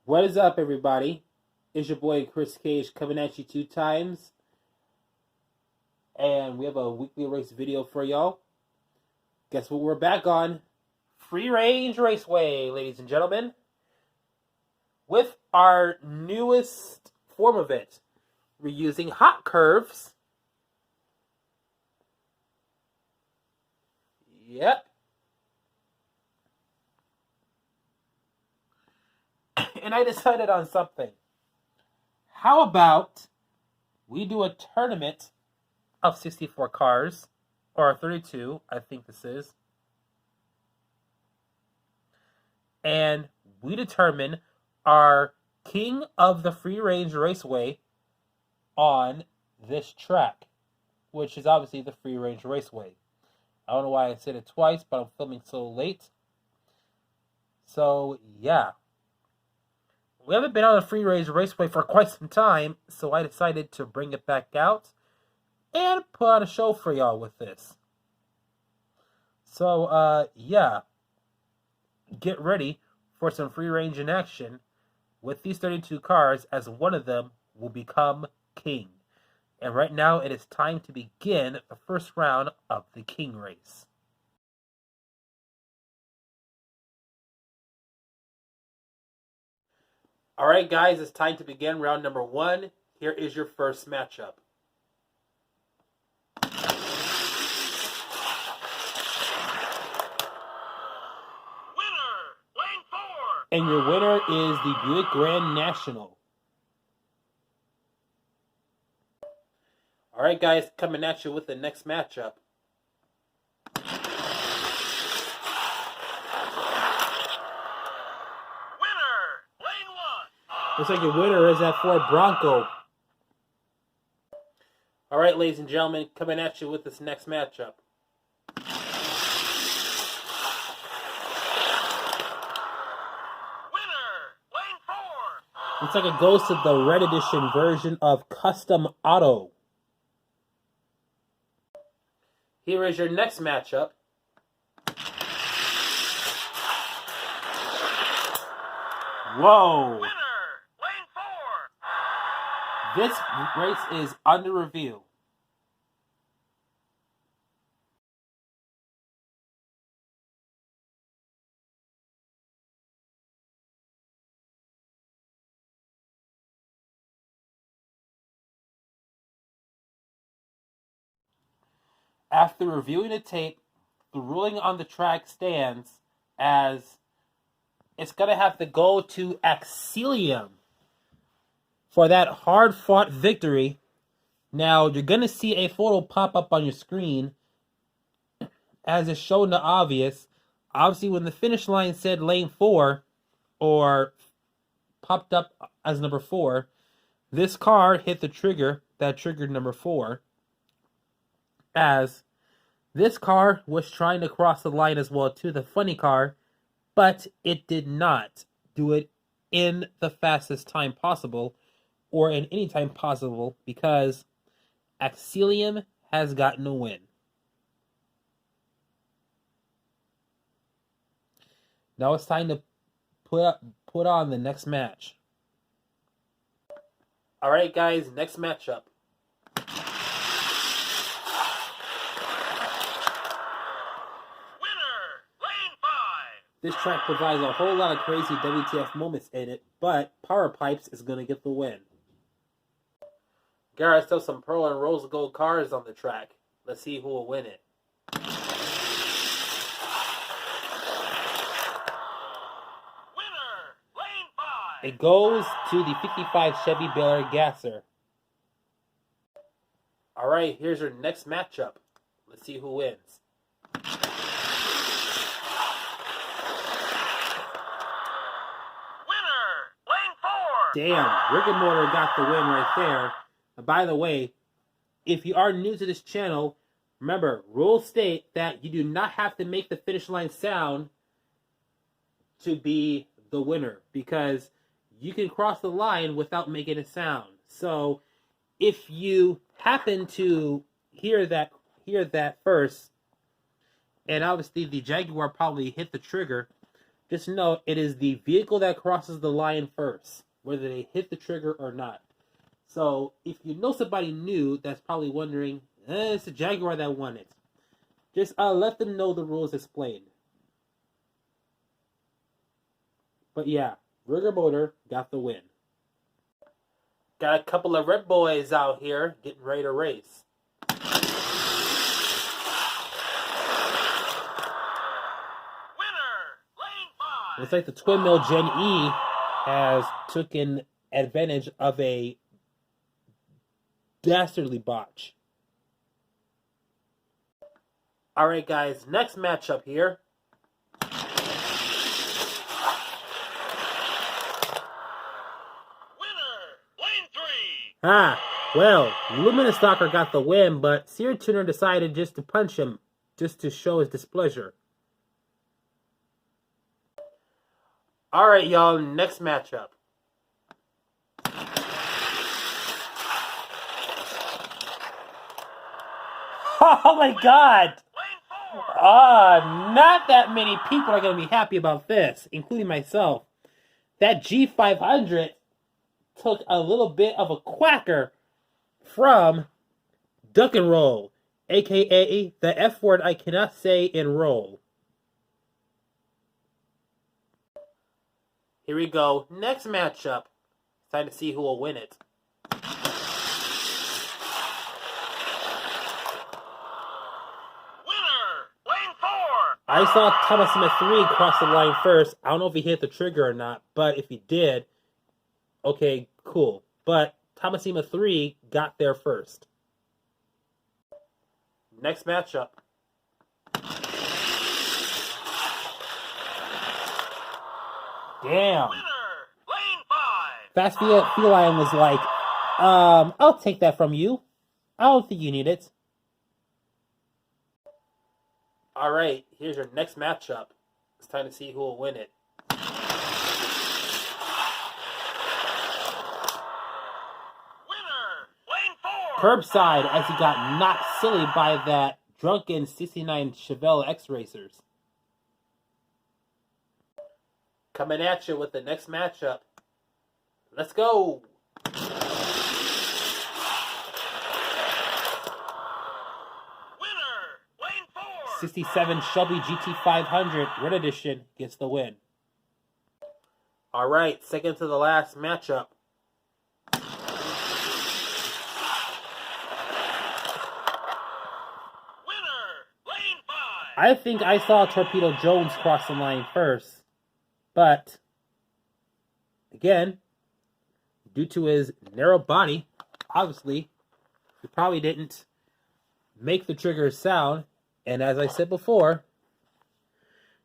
What is up, everybody? It's your boy Chris Cage coming at you 2 times, and we have a weekly race video for y'all. Guess what we're back on? Free Range Raceway, ladies and gentlemen, with our newest form of it. We're using hot curves. Yep. And I decided on something. How about we do a tournament of 64 cars, or 32, I think this is. And we determine our king of the Free Range Raceway on this track, which is obviously the Free Range Raceway. I don't know why I said it twice, but I'm filming so late. So, yeah. We haven't been on the Free Range Raceway for quite some time, so I decided to bring it back out and put on a show for y'all with this. So, yeah. Get ready for some free range in action with these 32 cars, as one of them will become king. And right now it is time to begin the first round of the king race. Alright guys, it's time to begin round number 1. Here is your first matchup. And your winner is the Buick Grand National. Alright guys, coming at you with the next matchup. Winner, lane 1. Looks like your winner is that Ford Bronco. Alright ladies and gentlemen, coming at you with this next matchup. It's like a ghost of the Red Edition version of Custom Auto. Here is your next matchup. Whoa! Winner, lane 4. This race is under review. After reviewing the tape, the ruling on the track stands as it's going to have to go to Axelium for that hard-fought victory. Now, you're going to see a photo pop up on your screen as is shown the obvious. Obviously, when the finish line said lane 4 or popped up as number 4, this car hit the trigger that triggered number 4. As this car was trying to cross the line as well to the funny car, but it did not do it in the fastest time possible or in any time possible because Axelium has gotten a win. Now it's time to put on the next match. Alright guys, next matchup. This track provides a whole lot of crazy WTF moments in it, but Power Pipes is going to get the win. Garrett still some pearl and rose gold cars on the track. Let's see who will win it. Winner, lane 5. It goes to the 55 Chevy Bel Air Gasser. Alright, here's your next matchup. Let's see who wins. Damn, Rick and Mortar got the win right there. And by the way, if you are new to this channel, remember, rules state that you do not have to make the finish line sound to be the winner, because you can cross the line without making a sound. So, if you happen to hear that first, and obviously the Jaguar probably hit the trigger, Just know it is the vehicle that crosses the line first, whether they hit the trigger or not. So if you know somebody new that's probably wondering, it's the Jaguar that won it, just let them know the rules explained. But yeah, Rigger Motor got the win. Got a couple of red boys out here getting ready to race. Looks like the twin mill Gen E has taken advantage of a dastardly botch. Alright guys, next matchup here. Winner, lane 3. Well, Luminous Stalker got the win, but Sear Tuner decided just to punch him, just to show his displeasure. Alright, y'all, next matchup. Oh my god! Not that many people are going to be happy about this, including myself. That G500 took a little bit of a quacker from Duck and Roll, aka the F word I cannot say in roll. Here we go. Next matchup. Time to see who will win it. Winner, lane 4. I saw Thomasima 3 cross the line first. I don't know if he hit the trigger or not, but if he did, okay, cool. But Thomasima 3 got there first. Next matchup. Damn. Winner, lane 5. Fast Feline was like, I'll take that from you. I don't think you need it. Alright, here's your next matchup. It's time to see who will win it. Winner, lane 4. Curbside as he got knocked silly by that drunken 69 Chevelle X-Racers. Coming at you with the next matchup. Let's go! Winner, lane 4. 67 Shelby GT500 Red Edition gets the win. Alright, second to the last matchup. Winner, lane 5. I think I saw Torpedo Jones cross the line first. But, again, due to his narrow body, obviously, he probably didn't make the triggers sound. And as I said before,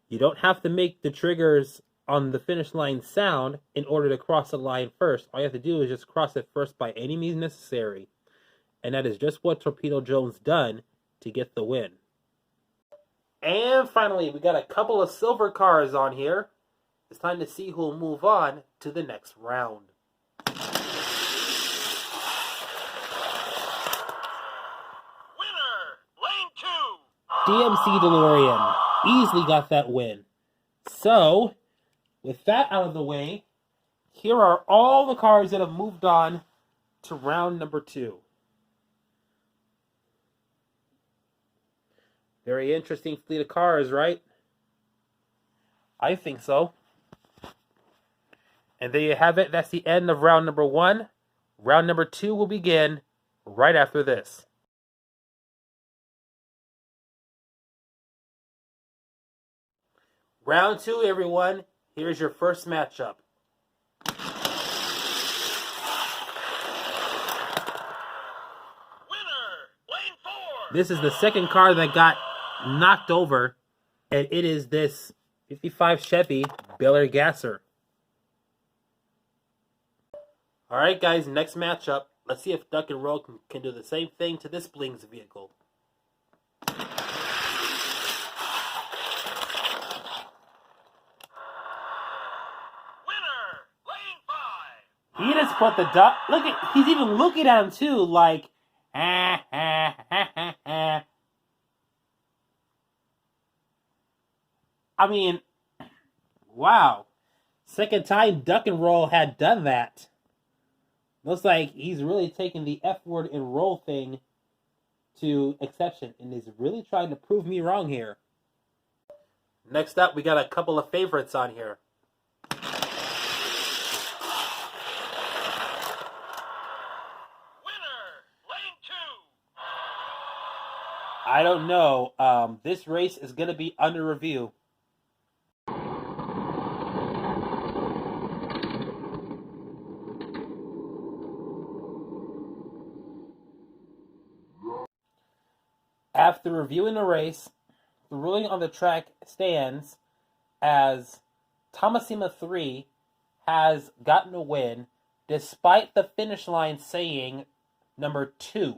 you don't have to make the triggers on the finish line sound in order to cross the line first. All you have to do is just cross it first by any means necessary. And that is just what Torpedo Jones done to get the win. And finally, we got a couple of silver cars on here. It's time to see who will move on to the next round. Winner, lane 2. DMC DeLorean easily got that win. So, with that out of the way, here are all the cars that have moved on to round number 2. Very interesting fleet of cars, right? I think so. And there you have it. That's the end of round number 1. Round number 2 will begin right after this. Round 2, everyone. Here's your first matchup. Winner, lane 4. This is the second car that got knocked over, and it is this 55 Chevy Bel Air Gasser. Alright guys, next matchup. Let's see if Duck and Roll can do the same thing to this Blings vehicle. Winner, lane 5. He just put the duck. Look at, he's even looking at him too, like, I mean, Wow. Second time Duck and Roll had done that. Looks like he's really taking the F word and roll thing to exception and is really trying to prove me wrong here. Next up, we got a couple of favorites on here. I don't know. This race is going to be under review. After reviewing the race, the ruling on the track stands as Tomasima 3 has gotten a win despite the finish line saying number 2.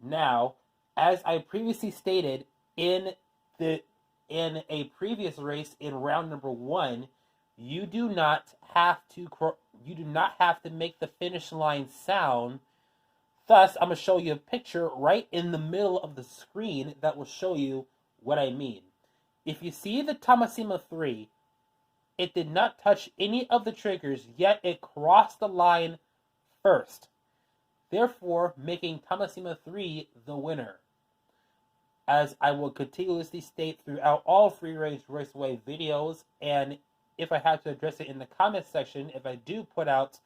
Now, as I previously stated in a previous race in round number 1, you do not have to make the finish line sound. Thus, I'm going to show you a picture right in the middle of the screen that will show you what I mean. If you see the Tomasima 3, it did not touch any of the triggers, yet it crossed the line first, therefore making Tomasima 3 the winner. As I will continuously state throughout all Free Range Raceway videos, and if I have to address it in the comments section, if I do put out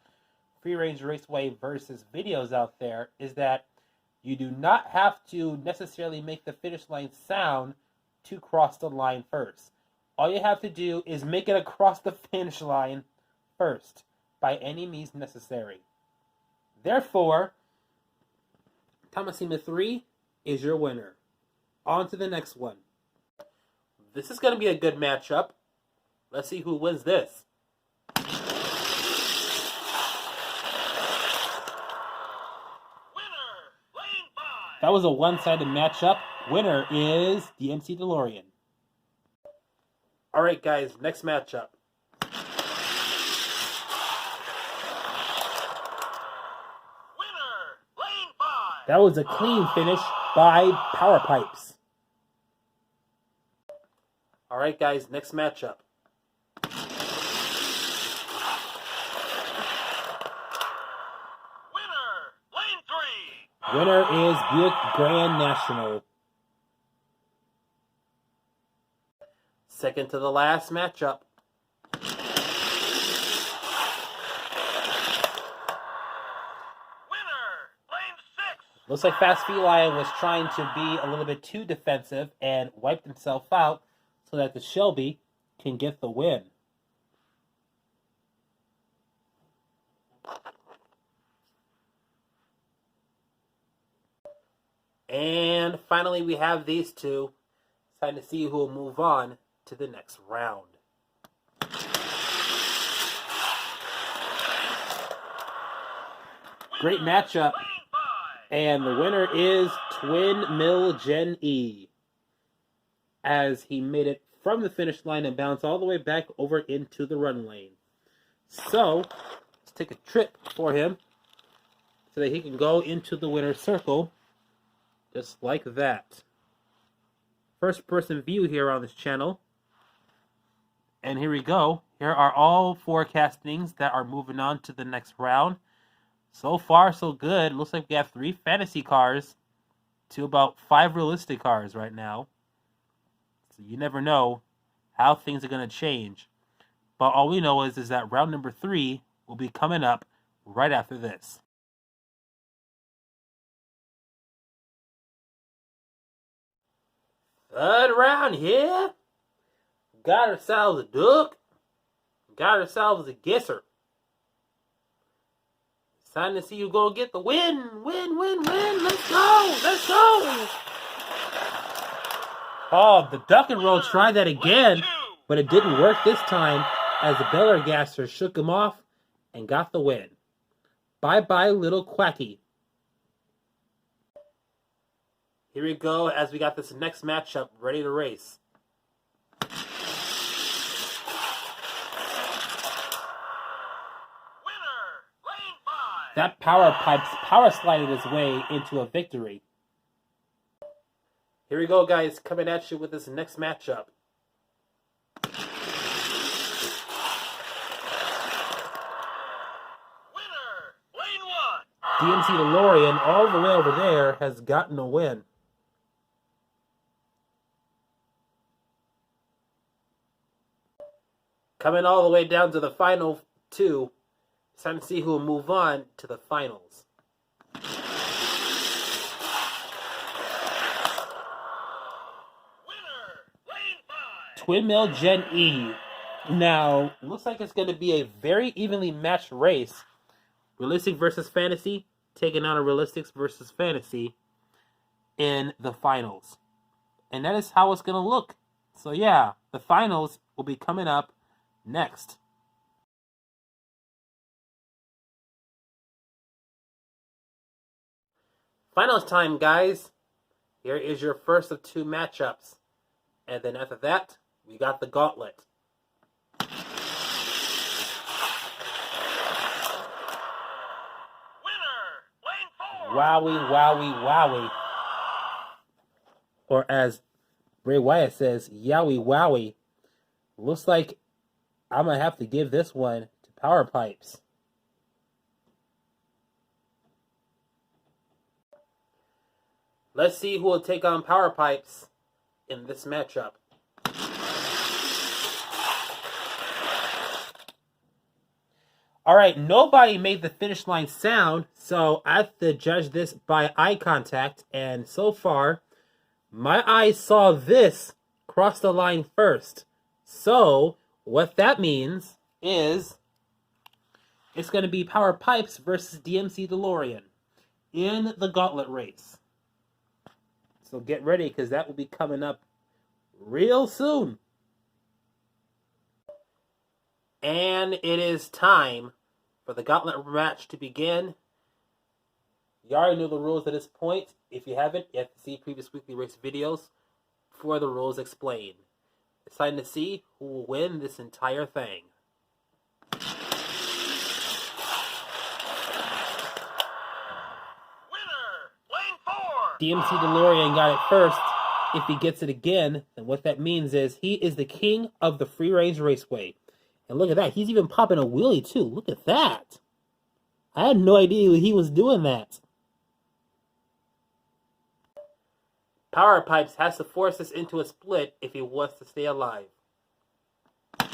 Free Range Raceway versus videos out there, is that you do not have to necessarily make the finish line sound to cross the line first. All you have to do is make it across the finish line first, by any means necessary. Therefore, Tomasima 3 is your winner. On to the next one. This is going to be a good matchup. Let's see who wins this. That was a one-sided matchup. Winner is the MC DeLorean. Alright guys, next matchup. Winner, lane 5. That was a clean finish by Power Pipes. Alright guys, next matchup. Winner is Buick Grand National. Second to the last matchup. Winner, lane 6. Looks like Fast Feline was trying to be a little bit too defensive and wiped himself out so that the Shelby can get the win. And finally, we have these two. It's time to see who will move on to the next round. Great matchup. And the winner is Twin Mill Gen E, as he made it from the finish line and bounced all the way back over into the run lane. So, let's take a trip for him so that he can go into the winner's circle. Just like that. First person view here on this channel. And here we go. Here are all forecastings that are moving on to the next round. So far, so good. Looks like we have 3 fantasy cars to about 5 realistic cars right now. So you never know how things are going to change. But all we know is that round number 3 will be coming up right after this. Third round here. Got ourselves a duck. Got ourselves a guesser. It's time to see who's going to get the win. Win. Let's go. Let's go. Oh, the duck and roll tried that again, but it didn't work this time as the Beller Gasser shook him off and got the win. Bye-bye, little Quacky. Here we go as we got this next matchup ready to race. Winner, lane 5. That Power Pipes power slided his way into a victory. Here we go, guys, coming at you with this next matchup. DMC DeLorean, all the way over there, has gotten a win. Coming all the way down to the final two. It's time to see who will move on to the finals. Winner, Lane 5. Twin Mill Gen E. Now, looks like it's going to be a very evenly matched race. Realistic versus fantasy, taking on a realistics versus fantasy in the finals. And that is how it's going to look. So yeah, the finals will be coming up next. Finals time, guys. Here is your first of two matchups. And then after that, we got the gauntlet. Wowie, wowie, wowie. Or as Bray Wyatt says, yowie, wowie. Looks like I'm going to have to give this one to Power Pipes. Let's see who will take on Power Pipes in this matchup. All right, nobody made the finish line sound, so I have to judge this by eye contact. And so far, my eyes saw this cross the line first. So what that means is it's going to be Power Pipes versus DMC DeLorean in the gauntlet race. So get ready, because that will be coming up real soon. And it is time for the gauntlet match to begin. You already know the rules at this point. If you haven't, you have to see previous weekly race videos for the rules explained. It's time to see who will win this entire thing. Winner, Lane 4. DMC DeLorean got it first. If he gets it again, then what that means is he is the king of the free range raceway. And look at that. He's even popping a wheelie, too. Look at that. I had no idea he was doing that. Power Pipes has to force this into a split if he wants to stay alive. Winner,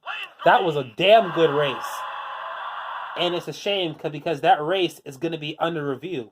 Lane 3. That was a damn good race. And it's a shame because that race is going to be under review.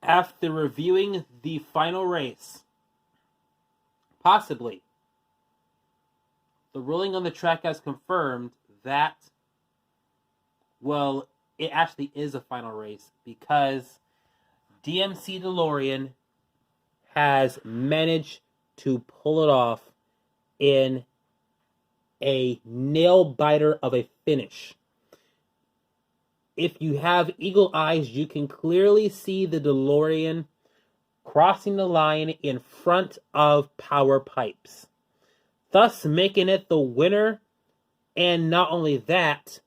After reviewing the final race, possibly, the ruling on the track has confirmed that, well, it actually is a final race because DMC DeLorean has managed to pull it off in a nail-biter of a finish. If you have eagle eyes, you can clearly see the DeLorean crossing the line in front of Power Pipes, thus making it the winner. And not only that,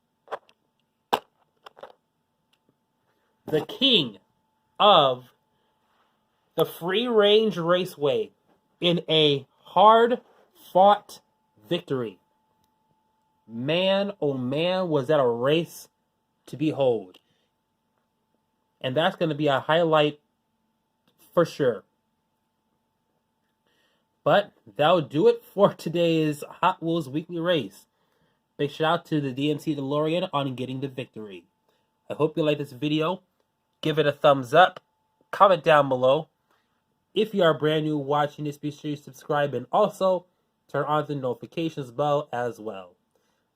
the king of the free range raceway in a hard-fought victory. Man, oh man, was that a race to behold. And that's going to be a highlight for sure. But that'll do it for today's Hot Wheels Weekly Race. Big shout out to the DMC DeLorean on getting the victory. I hope you like this video. Give it a thumbs up. Comment down below. If you are brand new watching this, be sure you subscribe and also turn on the notifications bell as well.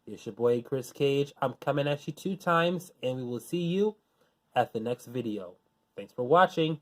It's your boy Chris Cage. I'm coming at you 2 times, and we will see you at the next video. Thanks for watching.